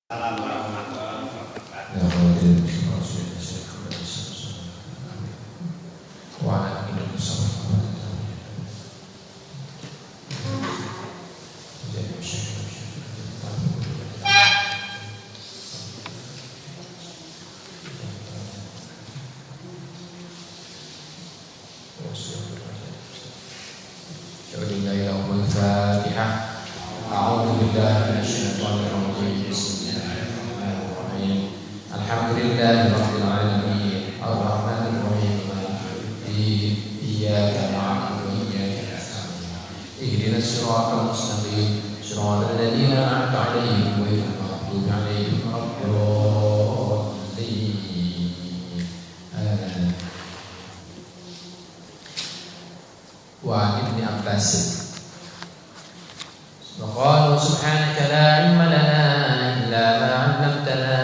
Assalamualaikum warahmatullahi wabarakatuh. Wa Ibni Abbas Waqalu subhanaka la ilma lana illa ma 'allamtana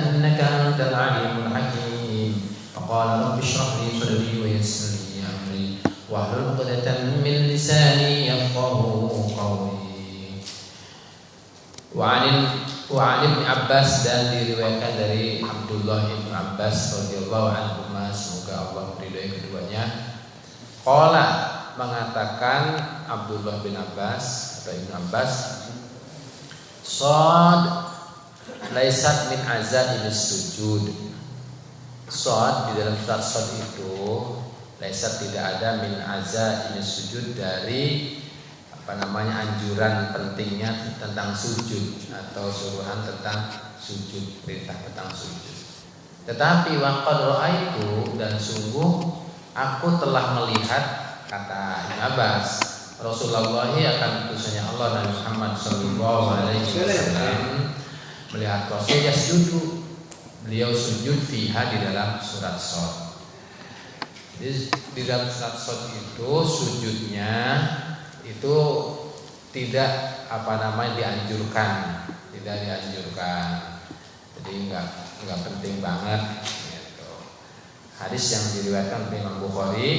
innaka antal alimul hakim. Faqala rabbi shrah li sadri wa yassir li amri wahlul 'uqdatam min lisani yafqahu qawli. Wa 'an Ibni Abbas, dan diriwayatkan dari Abdullah bin Abbas radhiyallahu anhu, semoga Allah meridai keduanya. Qala, mengatakan Abdullah bin Abbas atau Ibnu Abbas, Shad laisat min azaimis sujud. Shad di dalam surat Shad itu laisat, tidak ada, min azaimis sujud, dari anjuran pentingnya tentang sujud atau suruhan tentang sujud, perintah tentang sujud. Tetapi waqad ra'aitu, dan sungguh aku telah melihat, kata Ibnu Abbas, Rasulullah akan utusannya Allah Nabi Muhammad sallallahu alaihi wasallam, melihat Rasul yasjudu, beliau sujud fiha, di dalam surat Shad. Di dalam surat Shad itu sujudnya itu tidak dianjurkan, jadi enggak penting banget gitu. Hadis yang diriwayatkan oleh Imam Bukhari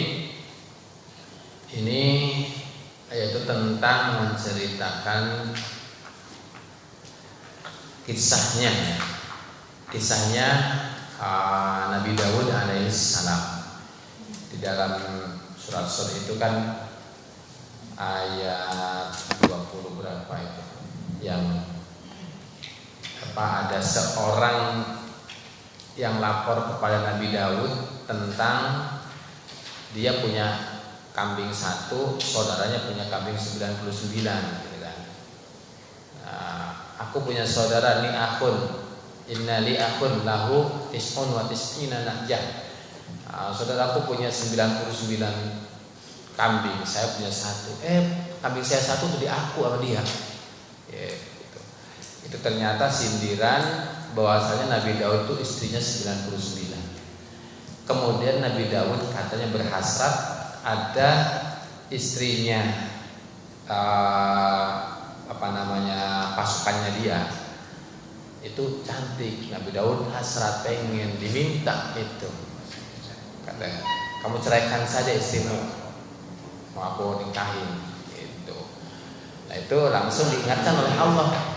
ini yaitu tentang menceritakan kisahnya Nabi Daud alaihissalam. Di dalam surat Shad itu kan ayat 20 berapa itu, yang ada seorang yang lapor kepada Nabi Daud tentang dia punya kambing satu, saudaranya punya kambing 99 gitu kan. Aku punya saudara, ni akhun, inna li akhun lahu tis'un wa tis'ina nahjah. Saudaraku punya 99 kambing, saya punya satu. Kambing saya satu jadi aku sama dia. Gitu. Itu ternyata sindiran bahwasanya Nabi Daud itu istrinya 99. Kemudian Nabi Daud katanya berhasrat ada istrinya, pasukannya dia itu cantik. Nabi Daud hasrat, pengen diminta itu. Katanya, kamu ceraikan saja istrimu, mau aku nikahin itu. Nah, itu langsung diingatkan oleh Allah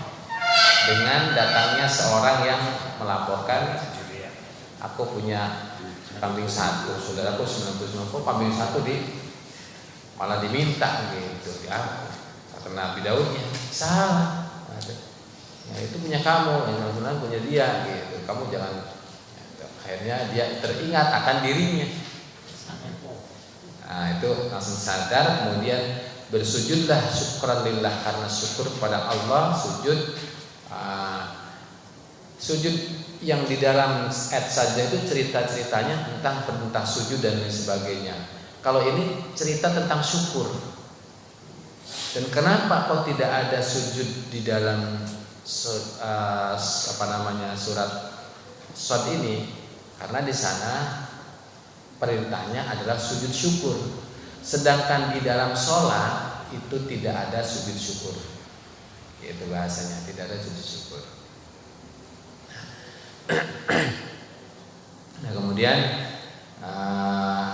dengan datangnya seorang yang melaporkan, aku punya kambing satu, saudaraku 99, kambing satu malah diminta gitu ya. Kata Nabi Daudnya, salah. Nah, itu punya kamu, yang sebenarnya punya dia gitu. Kamu jangan. Akhirnya dia teringat akan dirinya. Nah, itu langsung sadar, kemudian bersujudlah syukran lillah, karena syukur kepada Allah. Sujud yang di dalam ayat saja itu cerita-ceritanya tentang perintah sujud dan lain sebagainya. Kalau ini cerita tentang syukur. Dan kenapa kok tidak ada sujud di dalam surat Shad ini? Karena di sana perintahnya adalah sujud syukur. Sedangkan di dalam sholat itu tidak ada sujud syukur. Itu bahasanya, tidak ada sujud syukur. Nah, kemudian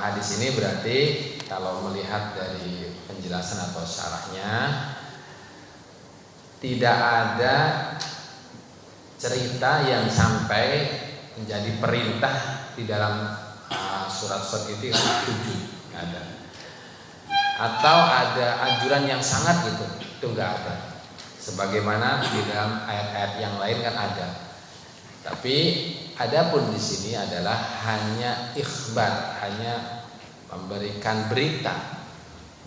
hadis ini berarti kalau melihat dari penjelasan atau syarahnya, tidak ada cerita yang sampai menjadi perintah di dalam surat Shad itu sujud, nggak ada. Atau ada anjuran yang sangat gitu, itu nggak ada. Sebagaimana di dalam ayat-ayat yang lain kan ada. Tapi adapun di sini adalah hanya ikhbar, hanya memberikan berita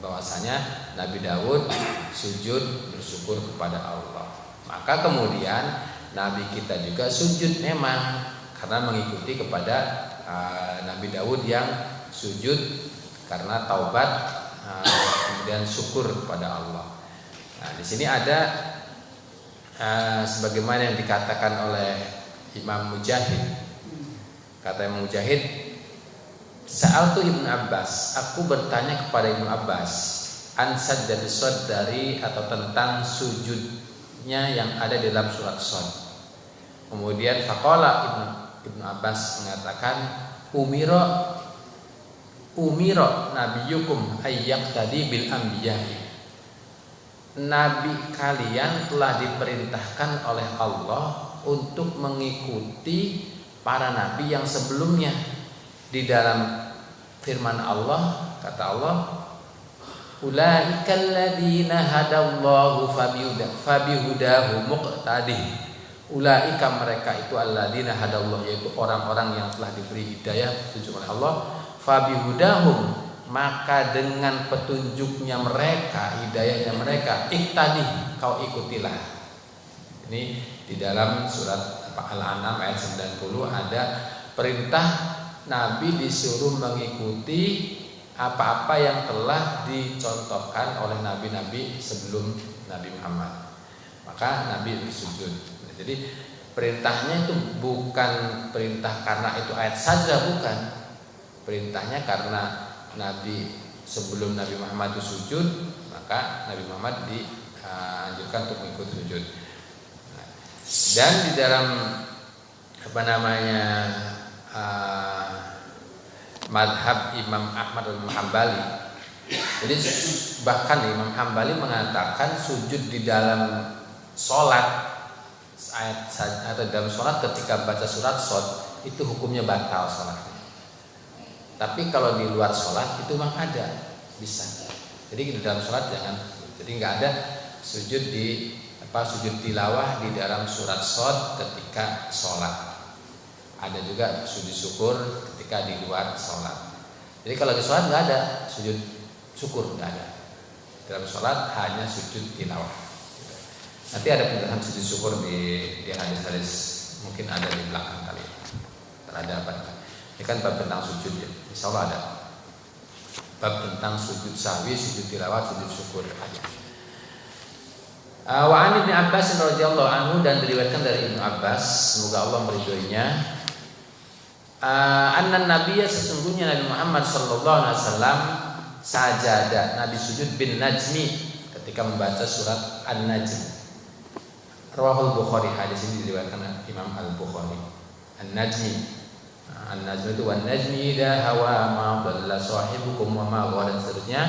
bahwasanya Nabi Daud sujud bersyukur kepada Allah. Maka kemudian Nabi kita juga sujud memang karena mengikuti kepada Nabi Daud yang sujud karena taubat kemudian syukur kepada Allah. Nah, di sini ada sebagaimana yang dikatakan oleh Imam Mujahid. Kata Imam Mujahid, Sa'altu Ibnu Abbas, aku bertanya kepada Ibnu Abbas an sajdati Shad dari atau tentang sujudnya yang ada di dalam surat Shad. Kemudian faqala Ibnu Abbas mengatakan umira nabiyukum ayyak tadi bil anbiya'i. Nabi kalian telah diperintahkan oleh Allah untuk mengikuti para nabi yang sebelumnya. Di dalam firman Allah, kata Allah, ulaikal ladzina hadallahu fabihudahu muqtadih. Ulaika mereka itu alladzina hadallahu, yaitu orang-orang yang telah diberi hidayah petunjuk oleh Allah, fabihudahum, maka dengan petunjuknya mereka, hidayahnya mereka, iktadih, kau ikutilah. Ini di dalam surat Al-An'am ayat 90 ada perintah Nabi disuruh mengikuti apa-apa yang telah dicontohkan oleh nabi-nabi sebelum Nabi Muhammad. Maka Nabi sujud. Jadi perintahnya itu bukan perintah karena itu ayat saja, bukan. Perintahnya karena Nabi sebelum Nabi Muhammad itu sujud, maka Nabi Muhammad dianjurkan untuk mengikuti sujud. Dan di dalam madhab Imam Ahmad bin Hambali, jadi bahkan Imam Hambali mengatakan sujud di dalam sholat atau dalam sholat ketika baca surat Shad itu hukumnya batal sholatnya. Tapi kalau di luar sholat itu memang ada, bisa. Jadi di dalam sholat jangan. Jadi nggak ada sujud sujud tilawah di dalam surat Shad ketika sholat. Ada juga sujud syukur ketika di luar sholat. Jadi kalau di sholat nggak ada sujud syukur, nggak ada. Dalam sholat hanya sujud tilawah. Nanti ada penjelasan sujud syukur di hadis-hadis, mungkin ada di belakang kali. Ada apa? Ini kan bab tentang sujud ya. Insya Allah ada bab tentang sujud sahwi, sujud tilawah, sujud syukur aja. Wa an Ibnu Abbas radhiyallahu anhu, dan diriwayatkan dari Ibnu Abbas, semoga Allah meridhoinya, anna nabiyya, sesungguhnya Nabi Muhammad sallallahu alaihi wasallam sajada, Nabi sujud bin najmi ketika membaca surat An-Najm. Rawahul Bukhari, hadis ini diriwayatkan Imam Al-Bukhari. An-Najmi, An-Najm itu wan najmi idza hawa ma dhalla sahibukum wa ma ghawa, dan seterusnya.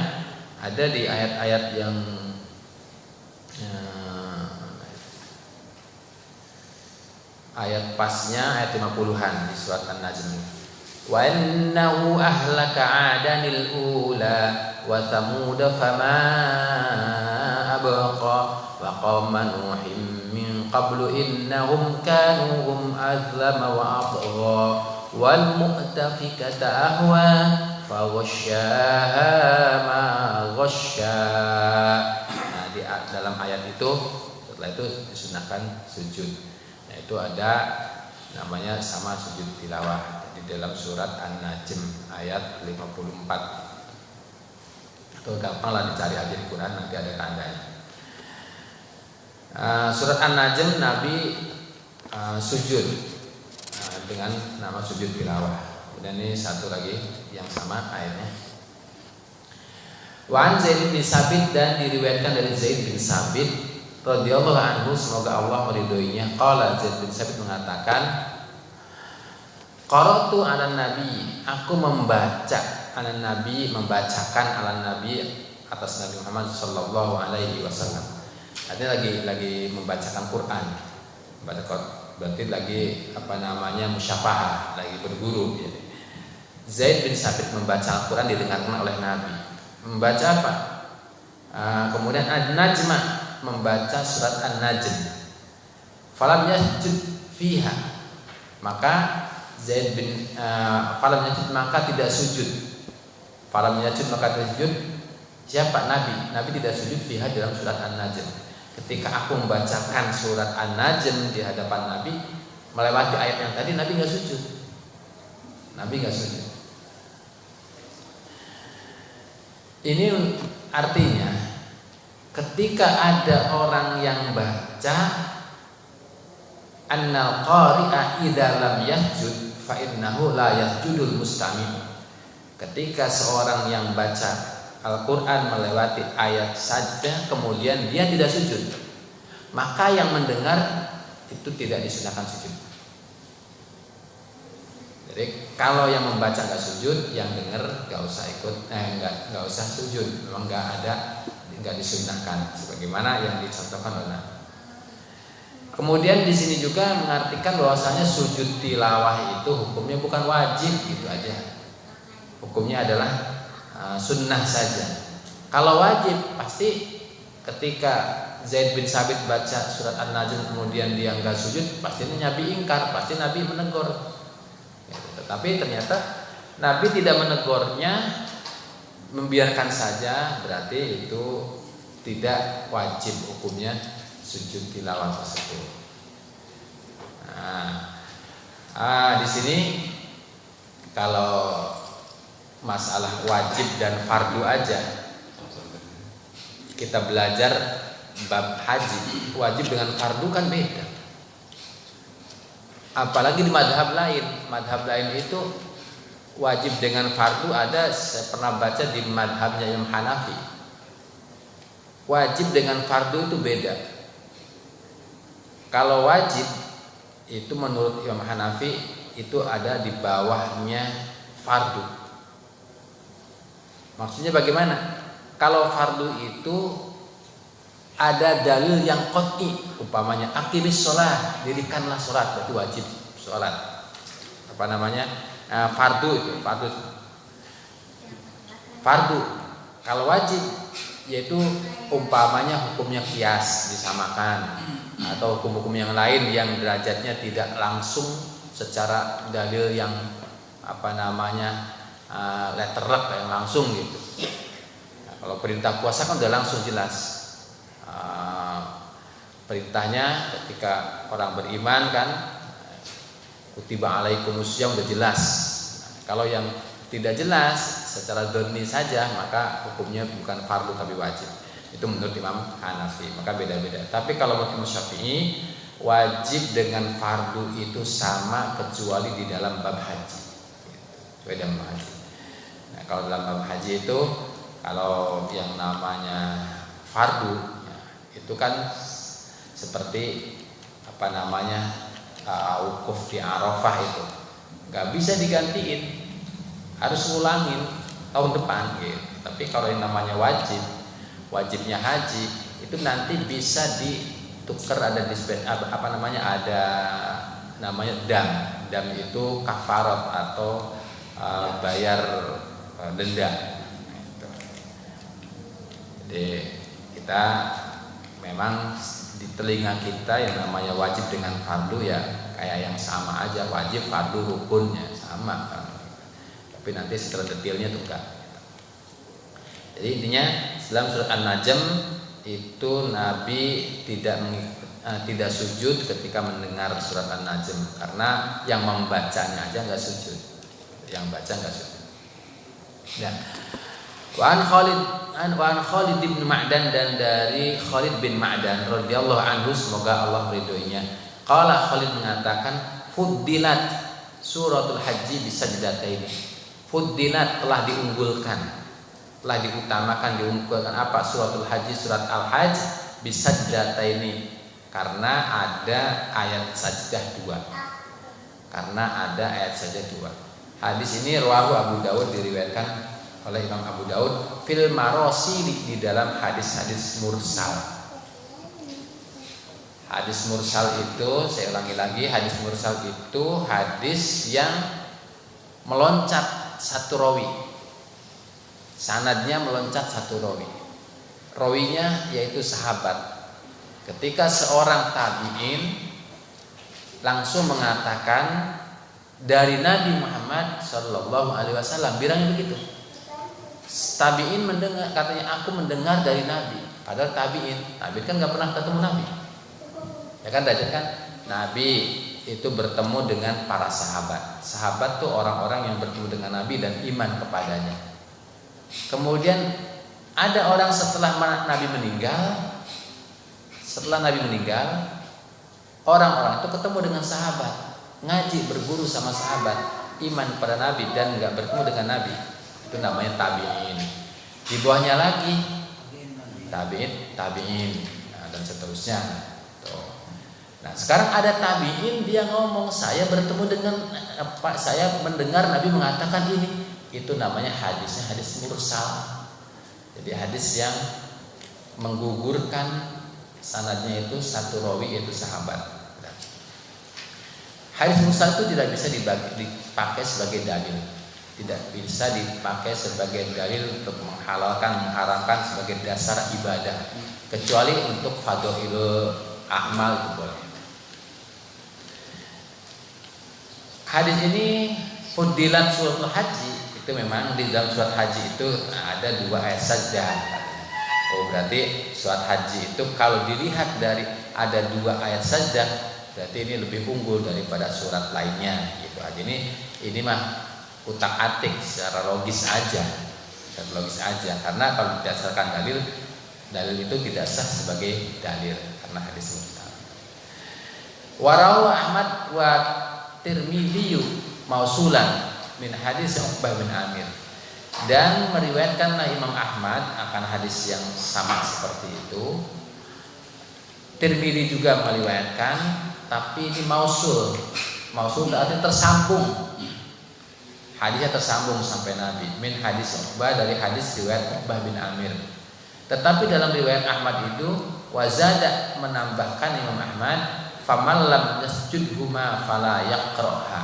Ada di ayat-ayat yang ayat pasnya ayat 50-an di surat An-Najm. Wa innahu ahlaka 'adanil ula wa thamud fama abqa wa qauma nuhim min qablu innahum kanu hum azlama wa atgha wal mu'tafikata ahwa fa ghasyaha ma ghasya. Nah, di dalam ayat itu setelah itu disunahkan sujud. Itu ada namanya sama sujud tilawah di dalam surat An-Najm ayat 54. Atau gampanglah dicari aja di Quran, nanti ada tandanya. Surat An-Najm Nabi sujud dengan nama sujud tilawah. Dan ini satu lagi yang sama ayatnya. Wa an Zaid bin Sabit, dan diriwayatkan dari Zaid bin Sabit radhiyallahu anhu, semoga Allah meridhoinya. Qala, Zaid bin Sabit mengatakan, qara'tu 'alan nabi, aku membaca 'alan nabi, membacakan 'alan nabi atas Nabi Muhammad sallallahu alaihi wasallam. Artinya lagi membacakan Quran. Baca berarti lagi musyafahah, lagi berguru ya. Zaid bin Sabit membaca Al-Quran didengarkan oleh Nabi. Membaca apa? Kemudian An-Najma, membaca surat An-Najm. Falam yasjud fiha, maka Zaid bin falam yasjud, maka tidak sujud. Falam yasjud, maka tidak sujud. Siapa? Nabi. Nabi tidak sujud fiha dalam surat An-Najm. Ketika aku membacakan surat An-Najm di hadapan Nabi, melewati ayat yang tadi, Nabi nggak sujud. Nabi nggak sujud. Ini artinya ketika ada orang yang baca annal qari'a idza lam yasjud fa innahu la yasjudul mustami'. Ketika seorang yang baca Al-Qur'an melewati ayat sajdah kemudian dia tidak sujud, maka yang mendengar itu tidak disunahkan sujud. Jadi kalau yang membaca nggak sujud, yang dengar nggak usah ikut, nggak usah sujud. Memang nggak disunahkan, sebagaimana yang dicontohkan oleh Nabi. Kemudian di sini juga mengartikan bahwasanya sujud tilawah itu hukumnya bukan wajib gitu aja. Hukumnya adalah sunnah saja. Kalau wajib pasti ketika Zaid bin Sabit baca surat An-Najm kemudian dia nggak sujud, pasti Nabi ingkar, pasti Nabi menegur. Tetapi ternyata Nabi tidak menegurnya, membiarkan saja, berarti itu tidak wajib hukumnya sujud tilawah tersebut. Di sini kalau masalah wajib dan fardu aja, kita belajar bab haji, wajib dengan fardu kan beda. Apalagi di madhab lain itu wajib dengan fardu ada. Saya pernah baca di madhabnya Imam Hanafi, wajib dengan fardu itu beda. Kalau wajib itu menurut Imam Hanafi itu ada di bawahnya fardu. Maksudnya bagaimana? Kalau fardu itu ada dalil yang qat'i, umpamanya aqimis sholat, dirikanlah sholat, berarti wajib sholat. Fardu itu fardu. Kalau wajib yaitu umpamanya hukumnya qiyas, disamakan, atau hukum-hukum yang lain yang derajatnya tidak langsung secara dalil yang letterek yang langsung gitu. Nah, kalau perintah puasa kan udah langsung jelas. Perintahnya ketika orang beriman kan kutiba alaikumussyam udah jelas. Kalau yang tidak jelas secara dzanni saja maka hukumnya bukan fardu tapi wajib. Itu menurut Imam Hanafi, maka beda-beda. Tapi kalau menurut Imam Syafi'i, wajib dengan fardu itu sama kecuali di dalam bab haji. Beda bab haji. Nah, kalau dalam bab haji itu kalau yang namanya fardu itu kan seperti wukuf di Arafah itu nggak bisa digantiin, harus ngulangin tahun depan gitu. Tapi kalau yang namanya wajibnya haji itu nanti bisa ditukar, ada ada namanya dam itu kafarat atau bayar denda. Jadi kita memang di telinga kita yang namanya wajib dengan fardu ya kayak yang sama aja, wajib fardu rukunnya sama kan. Tapi nanti secara detailnya tuh enggak. Jadi intinya dalam surat An-Najm itu Nabi tidak sujud ketika mendengar surat An-Najm karena yang membacanya aja enggak sujud. Yang baca enggak sujud. Dan Wa an Khalid bin Ma'dan, dan dari Khalid bin Ma'dan radhiyallahu anhu, semoga Allah ridhoinya. Qala Khalid mengatakan, fuddilat suratul haji bisajdataini. Fuddilat telah diunggulkan, telah diunggulkan apa? Suratul haji, surat al-hajj bisajdataini, karena ada ayat sajdah 2. Karena ada ayat sajdah 2. Hadis ini rawahu Abu Dawud, diriwayatkan oleh Imam Abu Daud fil marosil, di dalam hadis-hadis mursal. Hadis mursal itu, saya ulangi lagi, hadis mursal itu hadis yang meloncat satu rawi, sanadnya meloncat satu rawi, rawinya yaitu sahabat. Ketika seorang tabi'in langsung mengatakan dari Nabi Muhammad Shallallahu Alaihi Wasallam, bilangnya begitu. Tabi'in mendengar, katanya aku mendengar dari Nabi. Padahal tabi'in kan nggak pernah ketemu Nabi. Ya kan, Nabi itu bertemu dengan para sahabat. Sahabat tuh orang-orang yang bertemu dengan Nabi dan iman kepadanya. Kemudian ada orang setelah Nabi meninggal, orang-orang itu ketemu dengan sahabat, ngaji, berguru sama sahabat, iman pada Nabi dan nggak bertemu dengan Nabi. Itu namanya tabi'in. Di bawahnya lagi tabi'in, dan seterusnya. Tuh. Nah, sekarang ada tabi'in, dia ngomong, saya bertemu dengan saya mendengar Nabi mengatakan ini. Itu namanya hadisnya hadis mursal. Jadi hadis yang menggugurkan sanadnya itu satu rawi, yaitu sahabat. Hadis mursal itu tidak bisa dipakai sebagai dalil. Tidak bisa dipakai sebagai dalil untuk menghalalkan, mengharamkan sebagai dasar ibadah, kecuali untuk fadhilul amal itu boleh. Hadis ini fudilat suratul haji, itu memang di dalam surat haji itu ada 2 ayat saja. Oh, berarti surat haji itu kalau dilihat dari ada 2 ayat saja, berarti ini lebih unggul daripada surat lainnya gitu aja. Ini mah utak-atik secara logis aja. Karena kalau berdasarkan dalil itu tidak sah sebagai dalil karena hadis mursal. Warahu Ahmad wa Tirmidzi mausulan min hadis Uqbah bin Amir, dan meriwayatkanlah Imam Ahmad akan hadis yang sama seperti itu. Tirmidzi juga meriwayatkan, tapi ini mausul berarti tersambung. Hadisnya tersambung sampai Nabi. Min hadis Uqbah, dari hadis riwayat Uqbah bin Amir. Tetapi dalam riwayat Ahmad itu wazada, menambahkan Imam Ahmad, faman lam yasjudhuma fala yaqra'ha.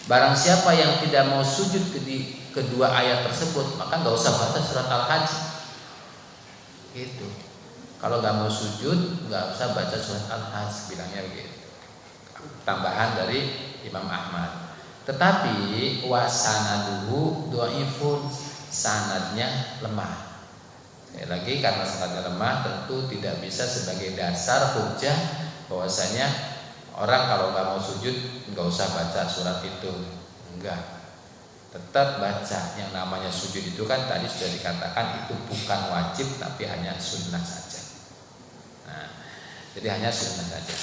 Barang siapa yang tidak mau sujud di kedua ayat tersebut, maka nggak usah baca surat Al-Hajj. Gitu. Kalau nggak mau sujud, nggak usah baca surat Al-Hajj, bilangnya begitu. Tambahan dari Imam Ahmad. Tetapi wasanaduhu dhaifun, sanadnya lemah. Sekali lagi, karena sanadnya lemah tentu tidak bisa sebagai dasar hujjah bahwasanya orang kalau nggak mau sujud nggak usah baca surat itu. Enggak, tetap baca. Yang namanya sujud itu kan tadi sudah dikatakan itu bukan wajib tapi hanya sunnah saja. Nah, jadi hanya sunnah saja.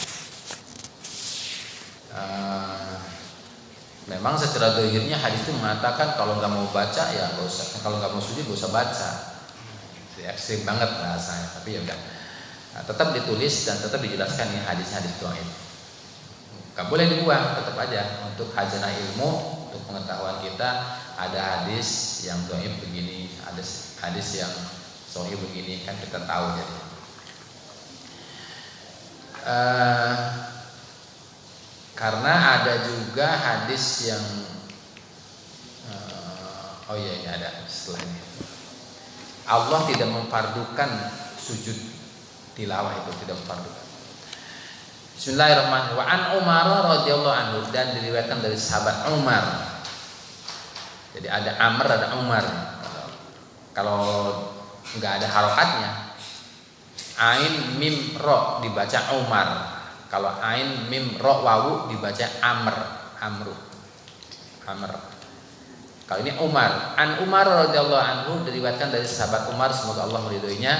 Memang secara dohirnya hadis itu mengatakan kalau nggak mau baca ya nggak usah, kalau nggak mau sujud nggak usah baca. Ekstrim banget bahasanya, tapi ya udah. Nah, tetap ditulis dan tetap dijelaskan ini hadis-hadis dhaif. Gak boleh dibuang, tetap aja untuk khazanah ilmu, untuk pengetahuan kita. Ada hadis yang dhaif begini, ada hadis yang sahih begini, kan kita tahu jadi. Karena ada juga hadis yang ini ada setelahnya. Allah tidak memfardukan sujud tilawah, itu tidak memfardukan. Bismillahirrahmanirrahim. Wa an Umar radhiyallahu anhu, dan diriwayatkan dari sahabat Umar. Jadi ada Amr, ada Umar. Kalau nggak ada harokatnya, ain mim ro dibaca Umar. Kalau ain mim ro wawu dibaca Amr. Kalau ini Umar. An Umar radhiyallahu anhu, diriwayatkan dari sahabat Umar, semoga Allah meridhoinya.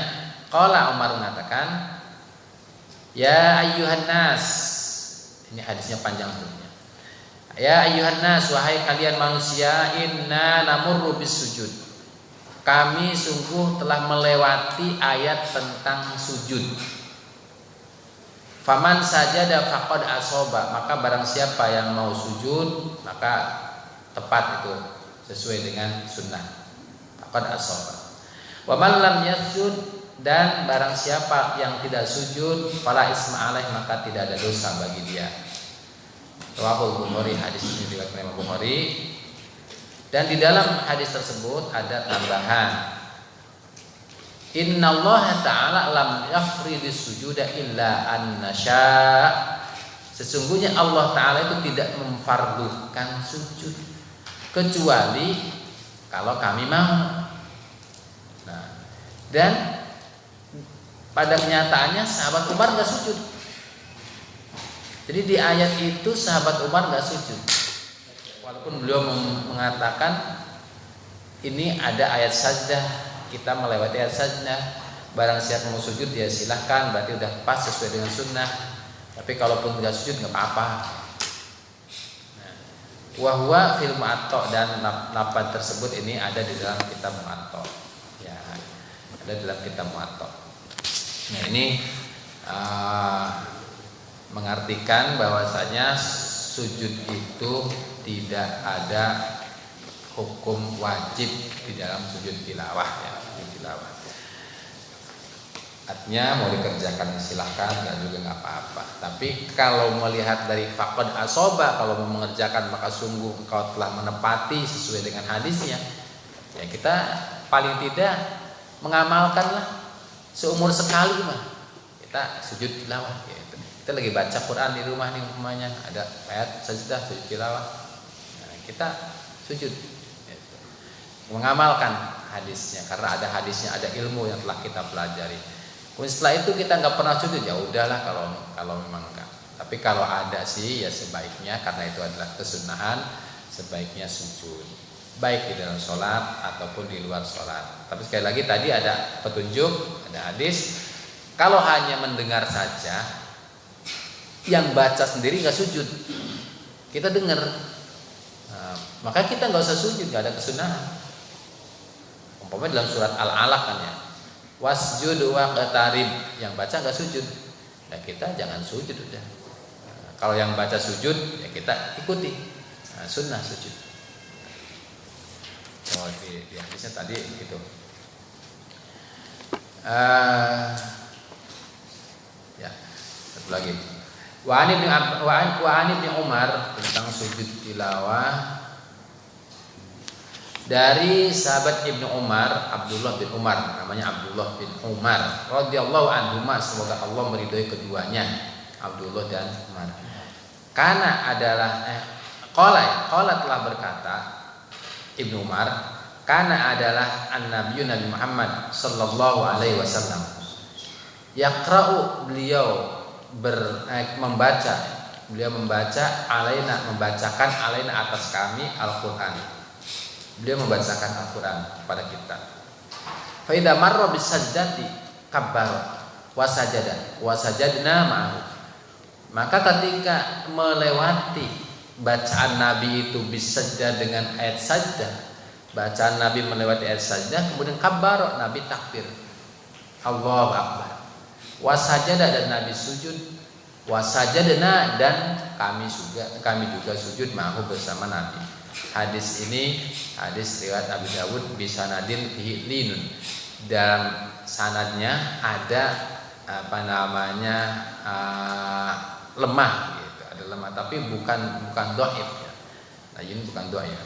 Qala, Umar mengatakan, ya ayyuhan nas. Ini hadisnya panjang sebenarnya. Ya ayyuhan nas, wahai kalian manusia, inna namurru bis sujud. Kami sungguh telah melewati ayat tentang sujud. Faman sajada faqad asoba, maka barang siapa yang mau sujud maka tepat itu, sesuai dengan sunnah. Faqad asoba. Wa man lam yasjud dan barang siapa yang tidak sujud fala isma alaih, maka tidak ada dosa bagi dia. Rawahul Bukhari, hadis ini diriwayatkan Imam Bukhari. Dan di dalam hadis tersebut ada tambahan, Innallaha ta'ala lam yafridis sujuda illa an nasya'. Sesungguhnya Allah Ta'ala itu tidak memfardukan sujud kecuali kalau kami mau. Nah, dan pada kenyataannya sahabat Umar nggak sujud. Jadi di ayat itu sahabat Umar nggak sujud, walaupun beliau mengatakan ini ada ayat sajdah, kita melewati ayat sajdah, barang siapa mau sujud dia silahkan, berarti udah pas sesuai dengan sunnah. Tapi kalaupun nggak sujud nggak apa-apa. Nah, wahwa fil mu'atta, dan lafaz tersebut ini ada di dalam kitab mu'atta. Ya, ada dalam kitab mu'atta. Nah ini mengartikan bahwasanya sujud itu tidak ada hukum wajib di dalam sujud tilawah, ya, sujud tilawah. Artinya mau dikerjakan silahkan, nggak apa-apa. Tapi kalau melihat dari faqad asoba, kalau mau mengerjakan maka sungguh engkau telah menepati sesuai dengan hadisnya, ya kita paling tidak mengamalkanlah seumur sekali mah kita sujud tilawah. Gitu. Kita lagi baca Quran di rumah nih umpamanya, ada ayat sajdah sujud tilawah, nah, kita sujud. Gitu. Mengamalkan hadisnya, karena ada hadisnya, ada ilmu yang telah kita pelajari. Setelah itu kita nggak pernah sujud, ya udahlah kalau memang enggak. Tapi kalau ada sih ya sebaiknya, karena itu adalah kesunahan, sebaiknya sujud, baik di dalam sholat ataupun di luar sholat. Tapi sekali lagi tadi ada petunjuk, ada hadis, kalau hanya mendengar saja, yang baca sendiri nggak sujud, kita dengar, nah, maka kita nggak usah sujud, nggak ada kesunahan. Umpamanya dalam surat Al-Alaq kan ya, wasjud waqtarib, yang baca nggak sujud, ya kita jangan sujud udah. Nah, kalau yang baca sujud ya kita ikuti, nah, sunnah sujud. Oh di hadisnya tadi gitu. Ya satu lagi. Wa an ibn Umar, tentang sujud tilawah. Dari sahabat Ibnu Umar, Abdullah bin Umar, namanya Abdullah bin Umar radhiyallahu anhuma, semoga Allah meridhai keduanya, Abdullah dan Umar. Karena adalah qala telah berkata Ibnu Umar, karena adalah an-nabiyyu Nabi Muhammad sallallahu alaihi wasallam, yaqra'u, beliau membacakan alaina atas kami Al-Qur'an. Beliau membacakan Al-Quran kepada kita. Fa idza marra bis sajdati kabbara wa sajadna ma'ahu. Maka ketika melewati bacaan Nabi itu bis sajdah dengan ayat sajdah, bacaan Nabi melewati ayat sajdah, kemudian kabbara, Nabi takbir, Allahu akbar. Wa sajada, dan Nabi sujud, wa sajadna, dan kami juga sujud ma'ahu, bersama Nabi. Hadis ini hadis riwayat Abu Dawud bisanadin fihi linun. Dalam sanadnya ada lemah gitu. Ada lemah, tapi bukan dhaif ya. Layyun bukan dhaif.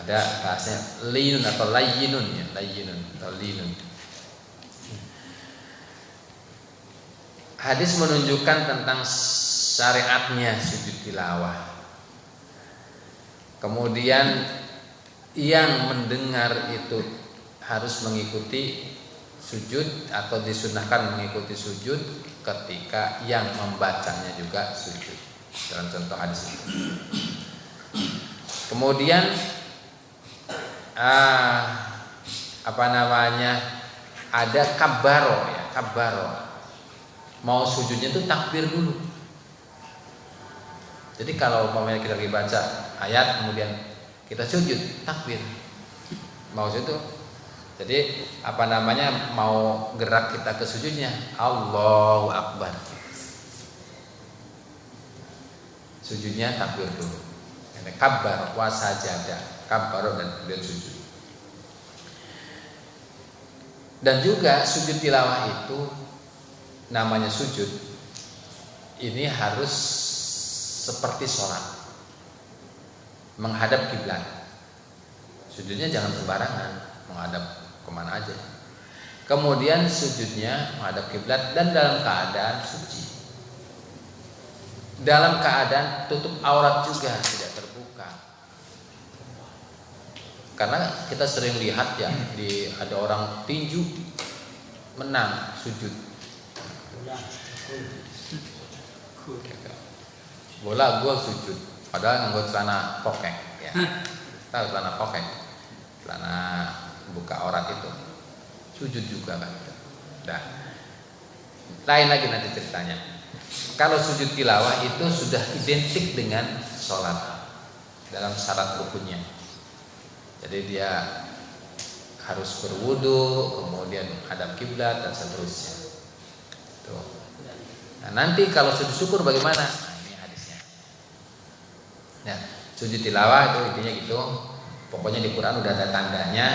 Ada bahasanya linun atau layyinun ya, layyinun atau linun. Hadis menunjukkan tentang syariatnya sujud tilawah. Kemudian yang mendengar itu harus mengikuti sujud, atau disunahkan mengikuti sujud ketika yang membacanya juga sujud, dalam contoh hadis itu. Kemudian ada kabbaro ya, kabbaro. Mau sujudnya itu takbir dulu. Jadi kalau umpamanya kita lagi baca ayat kemudian kita sujud, takbir. Mau itu. Jadi mau gerak kita ke sujudnya, Allahu akbar. Sujudnya takbir dulu. Ada kabbar wa sajada, kabbar dan kemudian sujud. Dan juga sujud tilawah itu namanya sujud ini harus seperti sholat, menghadap kiblat. Sujudnya jangan sembarangan, menghadap kemana aja. Kemudian sujudnya menghadap kiblat dan dalam keadaan suci. Dalam keadaan tutup aurat juga, tidak terbuka. Karena kita sering lihat ya, ada orang tinju menang sujud. Bola gol sujud, padahal nganggo celana pokek ya. Tahu celana pokek? Celana buka aurat itu. Sujud juga kan. Nah, lain lagi nanti ceritanya. Kalau sujud tilawah itu sudah identik dengan sholat dalam syarat rukunnya. Jadi dia harus berwudu, kemudian hadap kiblat dan seterusnya. Tuh. Nah, nanti kalau sujud syukur bagaimana? Nah, ini hadisnya. Nah, sujud tilawah itu intinya gitu. Pokoknya di Quran udah ada tandanya.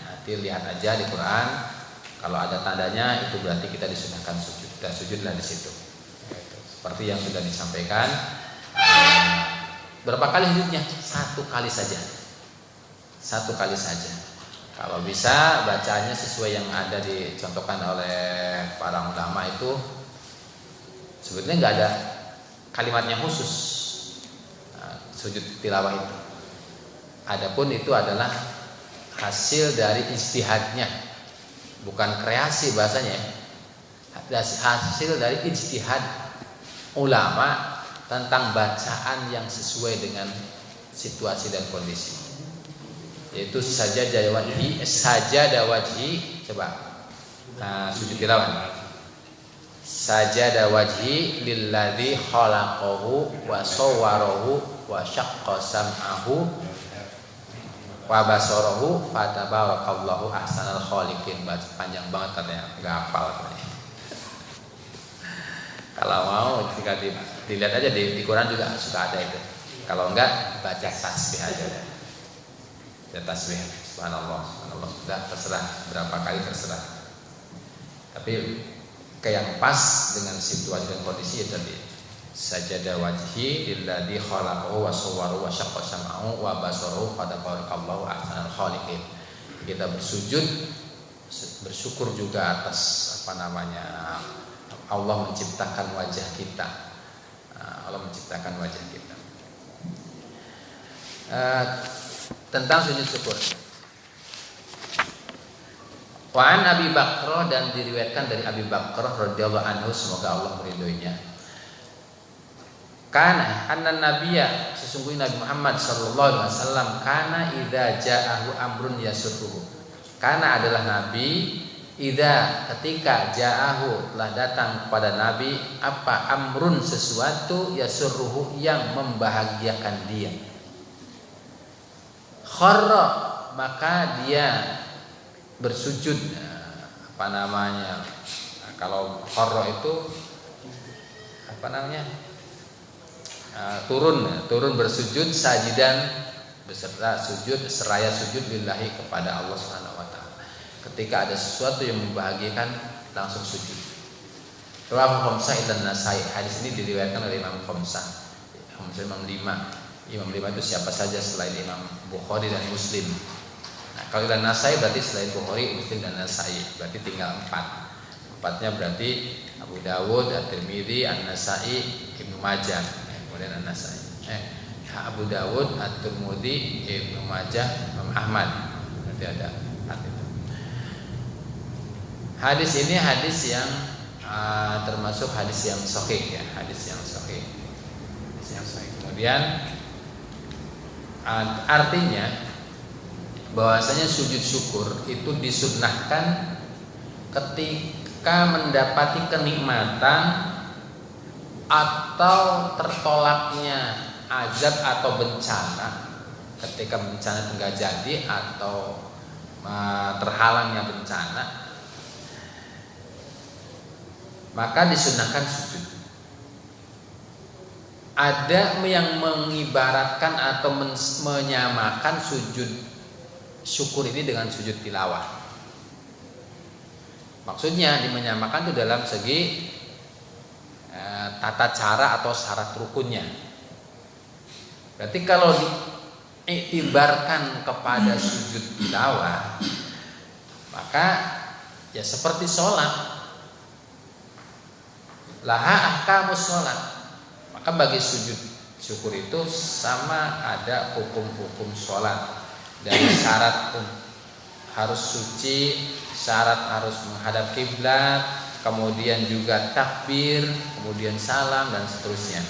Nanti lihat aja di Quran. Kalau ada tandanya itu berarti kita disunahkan sujud. Dan sujudlah di situ. Seperti yang sudah disampaikan. Berapa kali sujudnya? 1 kali saja. 1 kali saja. Kalau bisa bacanya sesuai yang ada dicontohkan oleh para ulama itu sebetulnya nggak ada kalimatnya khusus sujud tilawah itu. Adapun itu adalah hasil dari ijtihadnya, bukan kreasi bahasanya. Hasil dari ijtihad ulama tentang bacaan yang sesuai dengan situasi dan kondisi. Yaitu sajadah wajhi, coba sujud tilawah. Sajadah wajhi lilladzi khalaqahu wa sawwarahu wa syaqqa sam'ahu wa basarahu fatabarakallahu ahsanal khaliqin. Panjang banget katanya, enggak hafal katanya. Kalau mau jika dilihat aja di Quran juga suka ada itu. Kalau enggak baca tasbih aja. Ya tasbih, subhanallah, subhanallah, sudah terserah berapa kali terserah. Tapi kayak yang pas dengan situasi dan kondisi itu tadi. Sajadah wajhi lilladzi khalaqahu wa sawwarahu wa syaqqa sam'ahu wa basarahu fatabarakallahu ahsanal khaliqin. Kita bersyukur juga atas Allah menciptakan wajah kita. Allah menciptakan wajah kita. Tentang sujud syukur. Wa an Abi Bakrah, dan diriwayatkan dari Abi Bakrah radhiyallahu anhu, semoga Allah meridhoinya. Kana anna nabiyya, sesungguhnya Nabi Muhammad sallallahu alaihi wasallam, kana idza ja'ahu amrun yasurruhu. Kana adalah nabi, idza ketika ja'ahu telah datang kepada nabi apa amrun sesuatu yasurruhu yang membahagiakan dia. Kharra, maka dia bersujud. Kalau kharra itu turun bersujud, sajidan beserta sujud, seraya sujud lillahi kepada Allah Subhanahu wa taala. Ketika ada sesuatu yang membahagiakan langsung sujud. Rawahu Khamsah dan Nasai. Hadis ini diriwayatkan oleh Imam Khamsah, Imam 5. Imam 5 itu siapa saja selain Imam Bukhari dan Muslim. Nah, kalau dan Nasai berarti selain Bukhari, Muslim dan Nasai, berarti tinggal 4. 4-nya berarti Abu Dawud, At-Tirmidzi, An-Nasai, Ibnu Majah, kemudian An-Nasai. Abu Dawud, At-Tirmidzi, Ibnu Majah, Imam Ahmad. Berarti ada 4 itu. Hadis ini hadis yang termasuk hadis yang sahih ya, hadis yang sahih. Kemudian artinya bahwasanya sujud syukur itu disunnahkan ketika mendapati kenikmatan atau tertolaknya azab atau bencana, ketika bencana enggak jadi atau terhalangnya bencana, maka disunnahkan sujud. Ada yang mengibaratkan atau menyamakan sujud syukur ini dengan sujud tilawah. Maksudnya menyamakan itu dalam segi tata cara atau syarat rukunnya. Berarti kalau diiktibarkan kepada sujud tilawah, maka ya seperti sholat. Laha ahkamus sholat. Maka bagi sujud syukur itu sama ada hukum-hukum sholat. Dari syarat harus suci, syarat harus menghadap kiblat, kemudian juga takbir, kemudian salam dan seterusnya.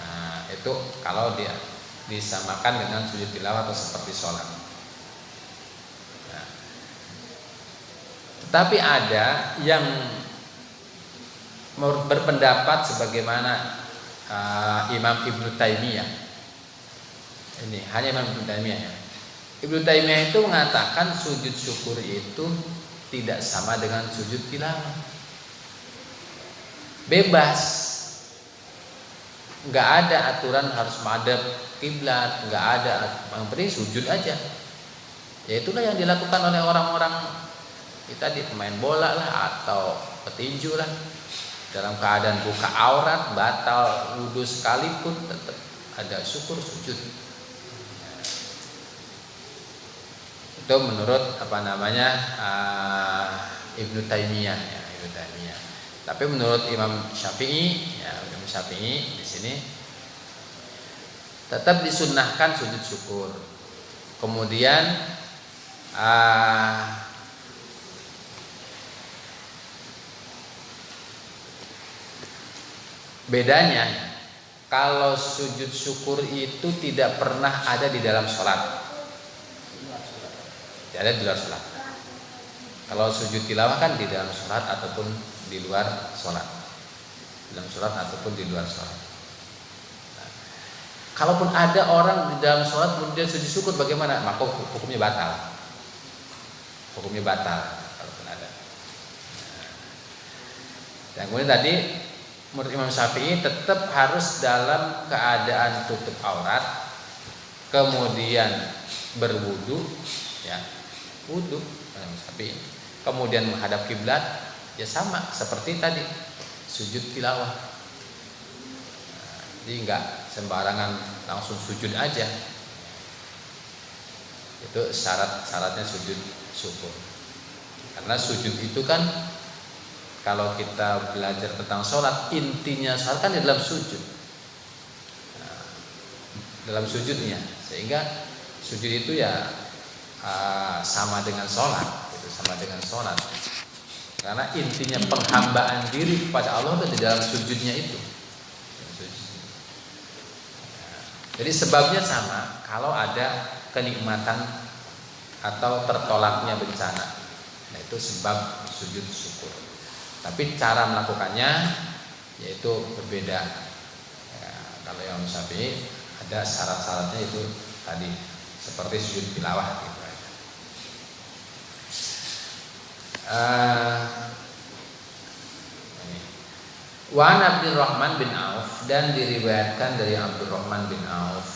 Nah, itu kalau dia disamakan dengan sujud tilawah atau seperti sholat. Nah, tetapi ada yang berpendapat sebagaimana Imam Ibnu Taimiyah. Ini hanya Imam Ibnu Taimiyah ya. Ibnu Taimiyah itu mengatakan sujud syukur itu tidak sama dengan sujud tilawah. Bebas. Enggak ada aturan harus madhab kiblat, enggak ada, yang penting sujud aja. Ya itulah yang dilakukan oleh orang-orang kita di pemain bola lah atau petinju lah. Dalam keadaan buka aurat, batal wudu sekalipun tetap ada syukur sujud. Itu menurut Ibnu Taimiyah ya, Ibnu Taimiyah. Tapi menurut Imam Syafi'i ya, Imam Syafi'i di sini tetap disunnahkan sujud syukur. Kemudian bedanya kalau sujud syukur itu tidak pernah ada di dalam sholat, tidak ada di luar sholat. Kalau sujud tilawah kan di dalam sholat ataupun di luar sholat, dalam sholat ataupun di luar sholat. Nah, kalaupun ada orang di dalam sholat kemudian sujud syukur bagaimana? Maka hukumnya batal. Hukumnya batal kalaupun ada. Dan kemudian tadi menurut Imam Syafi'i tetap harus dalam keadaan tutup aurat, kemudian berwudu, ya, wudu Imam Syafi'i, kemudian menghadap kiblat, ya sama seperti tadi sujud tilawah. Jadi enggak sembarangan langsung sujud aja. Itu syaratnya sujud syukur. Karena sujud itu kan kalau kita belajar tentang sholat, intinya sholat kan di dalam sujud. Nah, dalam sujudnya, sehingga sujud itu ya sama dengan sholat, itu sama dengan sholat. Karena intinya penghambaan diri kepada Allah itu di dalam sujudnya itu. Jadi sebabnya sama. Kalau ada kenikmatan atau tertolaknya bencana, nah itu sebab sujud syukur. Tapi cara melakukannya yaitu berbeda. Ya, kalau yang Syafi'i ada syarat-syaratnya itu tadi seperti sujud tilawah gitu aja. Wa Abdurrahman bin Auf, dan diriwayatkan dari Abdurrahman bin Auf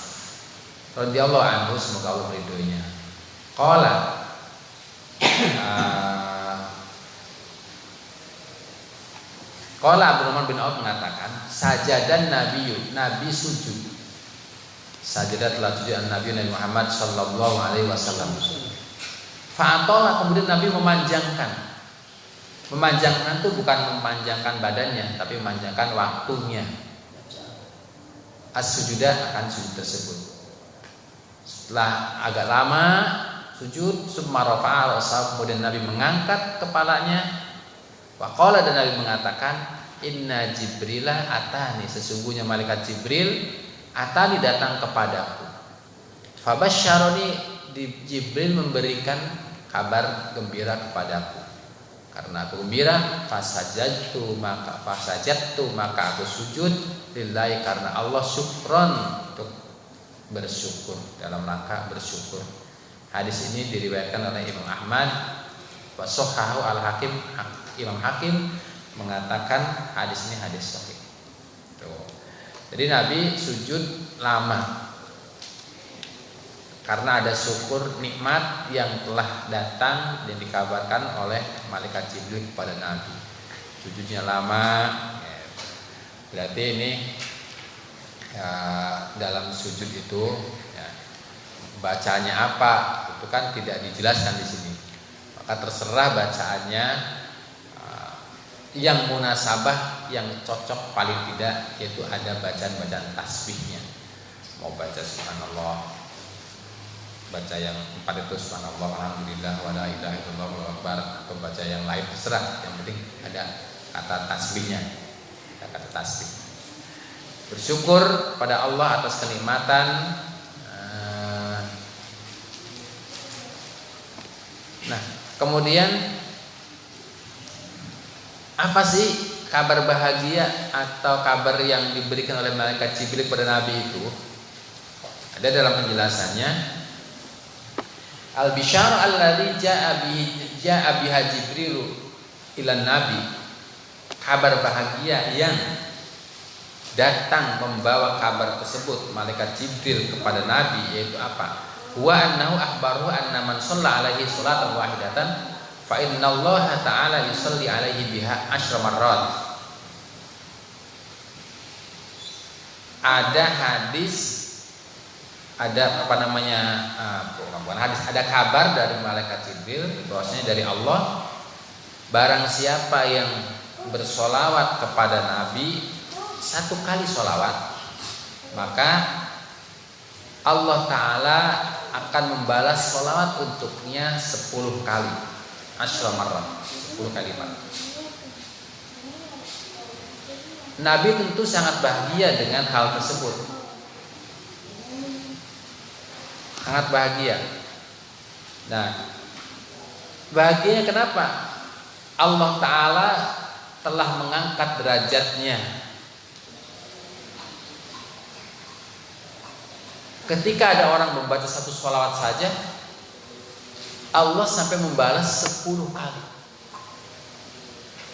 radhiyallahu anhu, semoga Allah meridhoinya. Qala Qala Abdurrahman bin Auf mengatakan, sajadan Nabi sujud. Sajadah telah sujud Nabi Muhammad sallallahu alaihi wasallam. Fa'atola, kemudian Nabi memanjangkan. Memanjangkan itu bukan memanjangkan badannya, tapi memanjangkan waktunya. As-sujudah akan sujud tersebut. Setelah agak lama sujud, summa rafa'a ra'sahu, kemudian Nabi mengangkat kepalanya. Waqala, dan Nabi mengatakan, inna Jibrilah atani, sesungguhnya malaikat Jibril atani datang kepadaku. Fabasyaroni, Jibril memberikan kabar gembira kepadaku. Karena aku gembira, fasajadtu maka aku sujud lillahi, karena Allah, syukron, untuk bersyukur, dalam rangka bersyukur. Hadis ini diriwayatkan oleh Imam Ahmad wa sahhahu al-Hakim. Imam Hakim mengatakan hadis ini hadis sahih. Jadi Nabi sujud lama. karena ada syukur nikmat yang telah datang dan dikabarkan oleh malaikat Jibril kepada Nabi. Sujudnya lama, berarti ini ya, dalam sujud itu ya, bacanya apa itu kan tidak dijelaskan di sini. Maka terserah bacaannya yang munasabah, yang cocok paling tidak yaitu ada bacaan-bacaan tasbihnya. Mau baca subhanallah, baca yang 4 itu subhanallah, alhamdulillah, wa la ilaha illallah, wallahu akbar, atau baca yang lain terserah. Yang penting ada kata tasbihnya, ada kata tasbih. Bersyukur pada Allah atas kenikmatan. Nah, kemudian apa sih kabar bahagia atau kabar yang diberikan oleh malaikat Jibril kepada Nabi itu? Ada dalam penjelasannya, al-bisyar alladzi ja'a biha Jibril ila Nabi, kabar bahagia yang datang membawa kabar tersebut malaikat Jibril kepada Nabi yaitu apa? Wa annahu akhbaruhu anna man shalla alaihi sholatan wahidatan fa innallaha ta'ala yusalli alaihi biha 10 marrat. Ada hadis, ada bukan hadis, ada kabar dari malaikat Jibril bahwasanya dari Allah, barang siapa yang bersolawat kepada Nabi 1 kali solawat, maka Allah Ta'ala akan membalas solawat untuknya 10 kali, 10 marrat, 10 kalimat. Nabi tentu sangat bahagia dengan hal tersebut, sangat bahagia. Nah, bahagianya kenapa? Allah Ta'ala telah mengangkat derajatnya. Ketika ada orang membaca 1 sholawat saja, Allah sampai membalas 10 kali.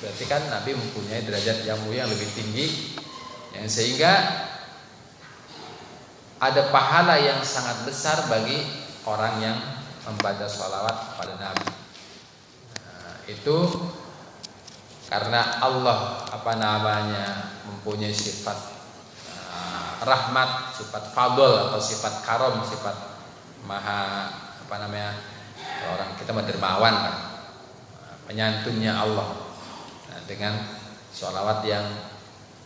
Berarti kan Nabi mempunyai derajat yang mulia, yang lebih tinggi, yang sehingga ada pahala yang sangat besar bagi orang yang membaca sholawat kepada Nabi. Nah, itu karena Allah mempunyai sifat rahmat, sifat fadl atau sifat karom, sifat maha orang kita dermawan kan, penyantunnya Allah. Nah, dengan sholawat yang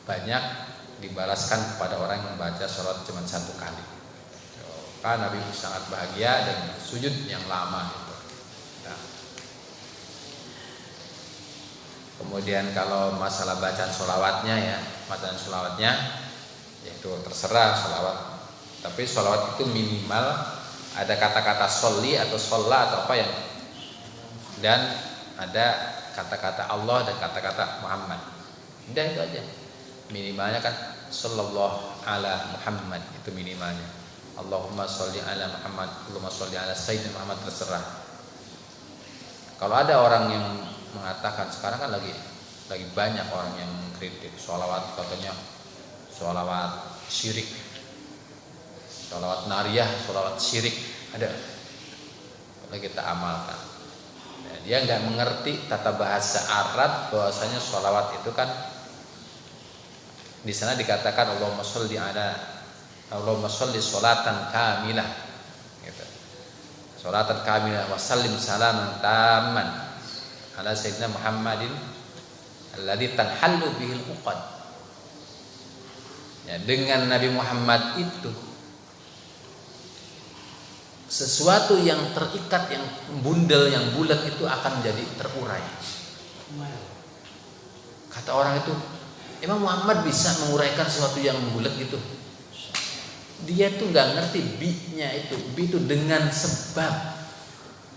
banyak dibalaskan kepada orang yang membaca sholawat cuma 1 kali. Maka Nabi sangat bahagia dan sujud yang lama itu. Nah. Kemudian kalau masalah bacaan sholawatnya yaitu terserah sholawat. Tapi sholawat itu minimal ada kata-kata sholli atau sholla atau apa ya, dan ada kata-kata Allah dan kata-kata Muhammad. Udah itu aja. Minimalnya kan sallallahu ala Muhammad, itu minimalnya. Allahumma sholli ala Muhammad, Allahumma sholli ala Sayyidina Muhammad, terserah. Kalau ada orang yang mengatakan, sekarang kan lagi banyak orang yang kritik sholawat, katanya sholawat syirik, sholawat nariyah, sholawat syirik. Ada, kalau kita amalkan. Nah, dia nggak mengerti tata bahasa Arab bahwasanya sholawat itu kan di sana dikatakan Allahumma sholli sholatan kamilah, gitu. Sholatan kamilah wa sallim salaman tamman ala sayyidina Muhammadin alladzi tanhallu bihil uqad. Ya, dengan Nabi Muhammad itu sesuatu yang terikat, yang bundel, yang bulat itu akan menjadi terurai. Kata orang itu, Imam Muhammad bisa menguraikan sesuatu yang bulat gitu. Dia tuh nggak ngerti bi-nya itu. Bi itu dengan sebab.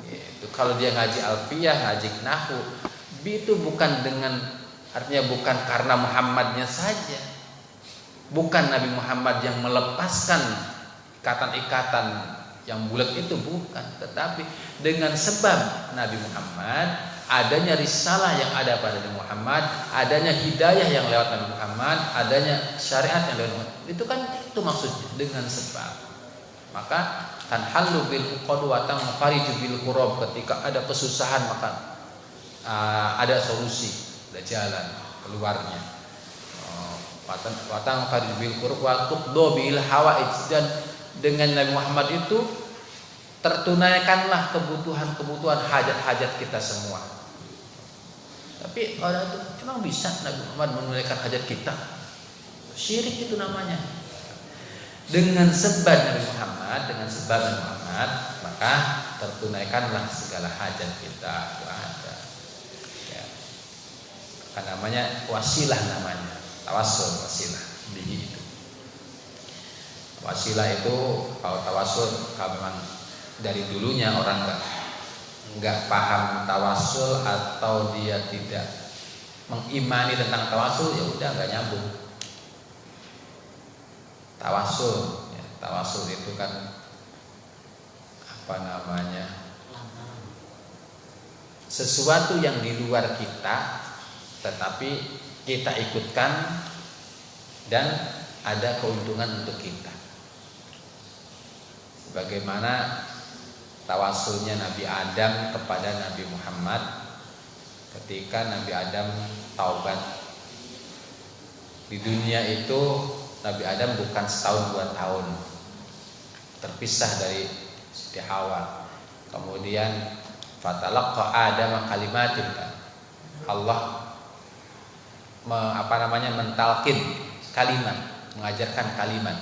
Itu kalau dia ngaji alfiyah, ngaji nahwu, bi itu bukan dengan, artinya bukan karena Muhammadnya saja. Bukan Nabi Muhammad yang melepaskan ikatan-ikatan yang bulat itu, bukan. Tetapi dengan sebab Nabi Muhammad, adanya risalah yang ada pada Nabi Muhammad, adanya hidayah yang lewat Nabi Muhammad, adanya syariat yang lewat Muhammad. Itu kan itu maksudnya, dengan sebab. Maka tanhallu bil uqad wa tanfariju bil qurab. Ketika ada kesusahan maka ada solusi, ada jalan keluarnya. Wa tanfariju bil qurab wa tuqdu bil hawaij. Dan dengan Nabi Muhammad itu tertunaikanlah kebutuhan-kebutuhan hajat-hajat kita semua. Tapi orang itu emang bisa Nabi Muhammad menunaikan hajat kita? Syirik itu namanya. Dengan sebab Nabi Muhammad, maka tertunaikanlah segala hajat kita. Itu ada. Ya. Kan namanya wasilah namanya. Tawassul, wasilah. Bihi itu. Wasilah itu kalau tawassul, kalau memang dari dulunya orang nggak paham tawassul atau dia tidak mengimani tentang tawassul, ya udah nggak nyambung. Tawassul itu kan apa namanya, sesuatu yang di luar kita tetapi kita ikutkan dan ada keuntungan untuk kita. Bagaimana tawassulnya Nabi Adam kepada Nabi Muhammad ketika Nabi Adam taubat. Di dunia itu Nabi Adam bukan setahun 2 tahun terpisah dari Siti Hawa. Kemudian fatalaqqa Adam kalimatin, Allah mentalkin kalimat, mengajarkan kalimat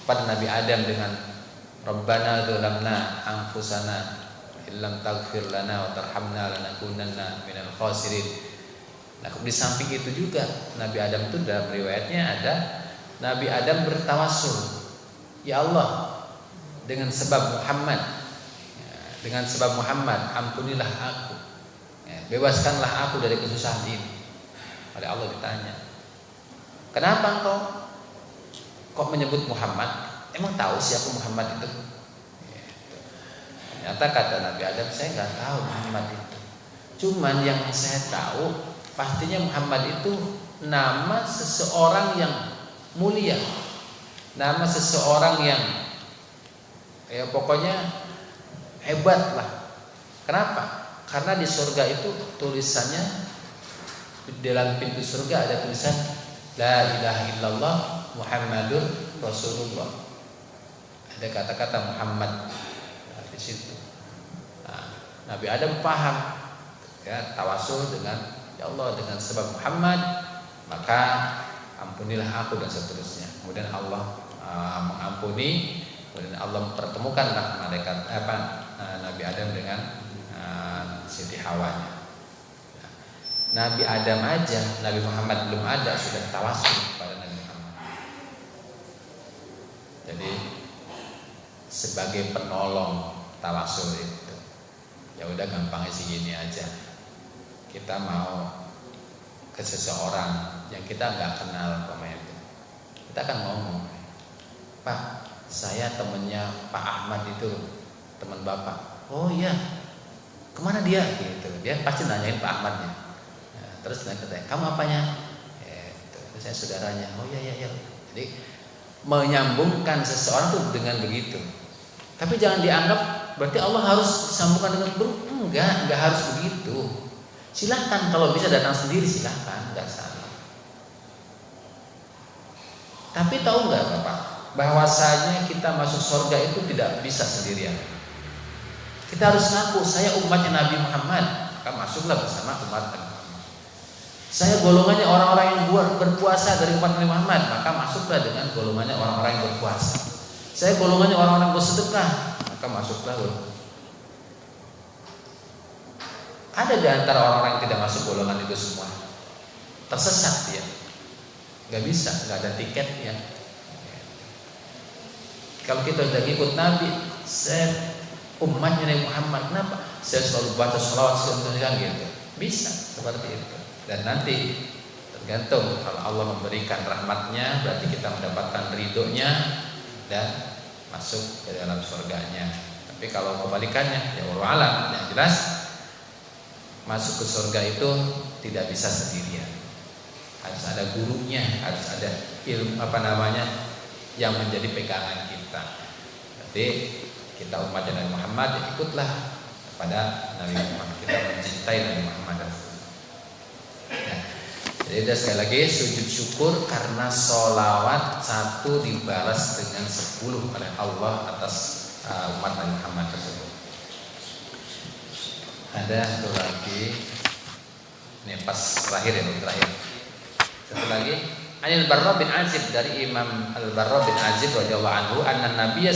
pada Nabi Adam dengan Rabbana dzalamna anfusana illam taghfir lana wa tarhamna lanakunanna minal khasirin. Nah, di samping itu juga Nabi Adam itu dalam riwayatnya ada Nabi Adam bertawassul, ya Allah, dengan sebab Muhammad, ampunilah aku, bebaskanlah aku dari kesusahan ini. Oleh Allah ditanya, kenapa engkau kok menyebut Muhammad? Emang tahu siapa Muhammad itu? Ternyata kata Nabi Adam, saya nggak tahu Muhammad itu. Cuman yang saya tahu pastinya Muhammad itu nama seseorang yang mulia, nama seseorang yang pokoknya hebat lah. Kenapa? Karena di surga itu tulisannya, di dalam pintu surga ada tulisan La ilaha illallah Muhammadur Rasulullah. Ada kata-kata Muhammad di situ. Nah, Nabi Adam paham, ya, tawassul dengan ya Allah, dengan sebab Muhammad maka ampunilah aku dan seterusnya. Kemudian Allah mengampuni, kemudian Allah mempertemukanlah Nabi Adam dengan Siti Hawanya. Nabi Adam aja, Nabi Muhammad belum ada sudah tawassul kepada Nabi Muhammad. Jadi sebagai penolong tawassul itu, ya udah gampangnya sih gini aja. Kita mau ke seseorang yang kita nggak kenal pemain itu, kita akan ngomong, Pak, saya temennya Pak Ahmad itu, teman Bapak. Oh iya, kemana dia? Gitu. Dia pasti nanyain Pak Ahmadnya. Nah, terus dia kata, kamu apanya? Terus saya saudaranya. Oh iya. Jadi menyambungkan seseorang tuh dengan begitu. Tapi jangan dianggap berarti Allah harus sambungkan dengan enggak harus begitu. Silahkan kalau bisa datang sendiri, silahkan, enggak salah. Tapi tahu enggak Bapak, bahwasanya kita masuk surga itu tidak bisa sendirian. Kita harus ngaku, saya umatnya Nabi Muhammad, maka masuklah bersama umat Nabi Muhammad. Saya golongannya orang-orang yang berpuasa dari umat Nabi Muhammad, maka masuklah dengan golongannya orang-orang yang berpuasa. Saya golongannya orang-orang bersedekah, maka masuklah. Ada di antara orang-orang yang tidak masuk golongan itu semua, tersesat dia, nggak bisa, nggak ada tiketnya. Kalau kita sudah ikut Nabi, saya umatnya Nabi Muhammad, kenapa? Saya selalu baca sholawat kan gitu, bisa seperti itu. Dan nanti tergantung, kalau Allah memberikan rahmatnya, berarti kita mendapatkan ridhonya dan masuk ke dalam surganya. Tapi kalau kebalikannya, ya wallahu alam. Yang jelas masuk ke surga itu tidak bisa sendirian. Harus ada gurunya, harus ada ilmu yang menjadi pegangan kita. Jadi kita umat Nabi Muhammad ya ikutlah kepada Nabi Muhammad, kita mencintai Nabi Muhammad. Nah, jadi ada sekali lagi sujud syukur karena sholawat 1 dibalas dengan 10 oleh Allah atas umat Nabi Muhammad tersebut. Ada satu lagi, ini pas terakhir ya, terakhir. Satu lagi, Al-Barra bin Azib, dari Imam Al-Barra bin Azib radhiyallahu anhu, anna Nabiya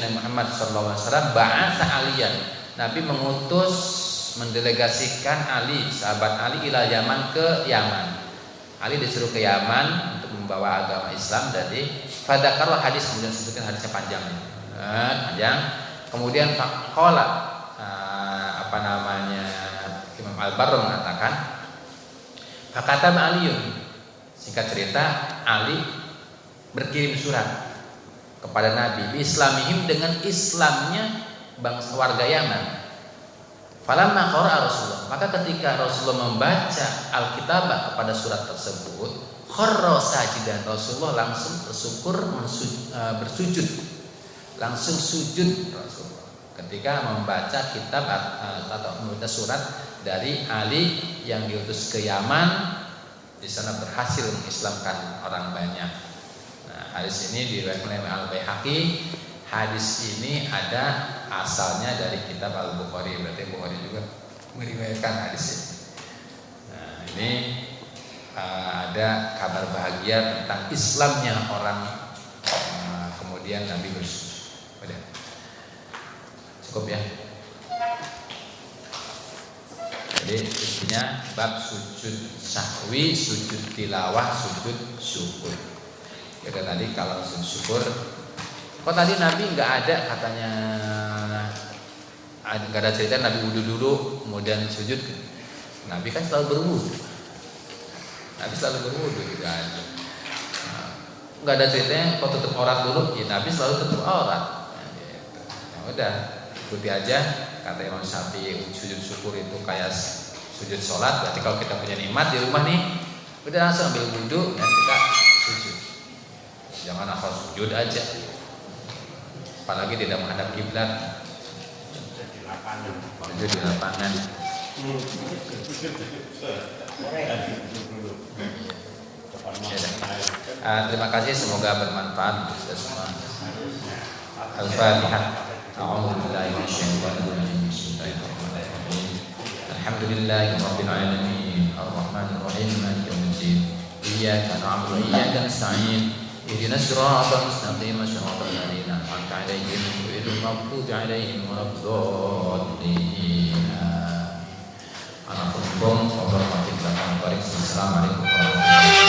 Muhammad sallallahu alaihi wasallam ba'atsa Aliyan. Nabi mengutus, mendelegasikan Ali, sahabat Ali, ila Yaman, ke Yaman. Ali disuruh ke Yaman untuk membawa agama Islam. Jadi fadzakarlah hadis, kemudian sebutkan hadisnya panjang. Panjang. Kemudian faqala, Imam Al-Barra mengatakan, fakata Aliun, singkat cerita, Ali berkirim surat kepada Nabi Islamihim, dengan Islamnya bangsa warga Yaman. Falamma qara'a Rasulullah, maka ketika Rasulullah membaca Alkitabah kepada surat tersebut, kharra sajidan, Rasulullah langsung bersujud, langsung sujud Rasulullah ketika membaca kitab atau membaca surat dari Ali yang diutus ke Yaman. Di sana berhasil mengislamkan orang banyak. Nah, hadis ini diriwayatkan oleh Al-Baihaqi. Hadis ini ada asalnya dari kitab Al-Bukhari, berarti Bukhari juga meriwayatkan hadis ini. Nah, ini ada kabar bahagia tentang Islamnya orang, kemudian Nabi bersujud. Udah. Cukup ya. Jadi intinya bab sujud sahwi, sujud tilawah, sujud syukur. Kita tadi kalau sujud syukur, kok tadi Nabi nggak ada katanya, nggak ada cerita Nabi wudu dulu kemudian sujud. Nabi kan selalu berwudu. Nabi selalu berwudu juga ada. Nggak ada ceritanya kok tutup aurat dulu. Ya Nabi selalu tutup aurat. Nah, gitu. Ya udah, ikuti aja. Kata Imam Syafi'i, sujud syukur itu kayak sujud sholat. Berarti kalau kita punya nikmat di rumah nih, udah langsung ambil wudu dan kita sujud. Jangan asal sujud aja, apalagi tidak menghadap kiblat. Sujud di lapangan. Terima kasih, semoga bermanfaat untuk kita semua. Al-Fatihah. A'udzubillahi minasyaitonir rajim. Bismillahirrahmanirrahim. Alhamdulillahirabbil alamin. Arrahmanir rahim. Maliki yaumiddin. Iyyaka na'budu wa iyyaka nasta'in. Ihdinas siratal mustaqim. Shiratal ladzina an'amta 'alaihim ghairil maghdubi 'alaihim waladdallin. Assalamualaikum warahmatullahi wabarakatuh.